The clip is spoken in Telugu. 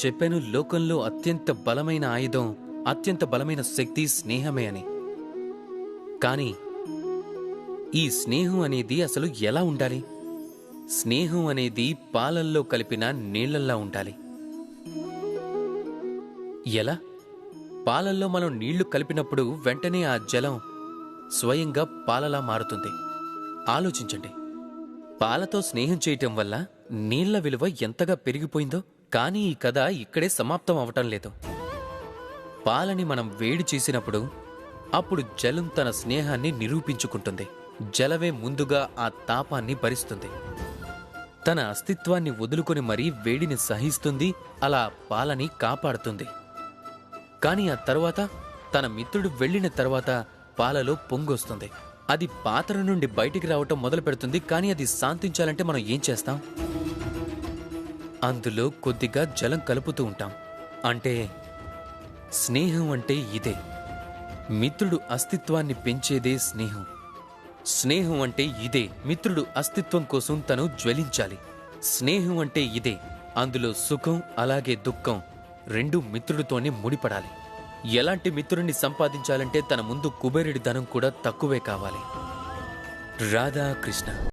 చెప్పాను లోకంలో అత్యంత బలమైన ఆయుధం, అత్యంత బలమైన శక్తి స్నేహమే అని. కానీ ఈ స్నేహం అనేది అసలు ఎలా ఉండాలి? స్నేహం అనేది పాలల్లో కలిపిన నీళ్లల్లా ఉండాలి. ఎలా? పాలల్లో మనం నీళ్లు కలిపినప్పుడు వెంటనే ఆ జలం స్వయంగా పాలలా మారుతుంది. ఆలోచించండి. పాలతో స్నేహం చేయటం వల్ల నీళ్ల విలువ ఎంతగా పెరిగిపోయిందో. కానీ ఈ కథ ఇక్కడే సమాప్తం అవటం లేదు. పాలని మనం వేడి చేసినప్పుడు అప్పుడు జలం తన స్నేహాన్ని నిరూపించుకుంటుంది. జలమే ముందుగా ఆ తాపాన్ని భరిస్తుంది. తన అస్తిత్వాన్ని వదులుకొని మరీ వేడిని సహిస్తుంది. అలా పాలని కాపాడుతుంది. కాని ఆ తరువాత తన మిత్రుడు వెళ్ళిన తర్వాత పాలలో పొంగొస్తుంది. అది పాత్ర నుండి బయటికి రావటం మొదలు పెడుతుంది. కానీ అది శాంతించాలంటే మనం ఏం చేస్తాం? అందులో కొద్దిగా జలం కలుపుతూ ఉంటాం. అంటే స్నేహం అంటే ఇదే. మిత్రుడు అస్తిత్వాన్ని పెంచేదే స్నేహం. స్నేహం అంటే ఇదే. మిత్రుడు అస్తిత్వం కోసం తను జ్వలించాలి. స్నేహం అంటే ఇదే. అందులో సుఖం అలాగే దుఃఖం రెండూ మిత్రుడితోనే ముడిపడాలి. ఎలాంటి మిత్రుడిని సంపాదించాలంటే తన ముందు కుబేరుడి ధనం కూడా తక్కువే కావాలి. రాధాకృష్ణ.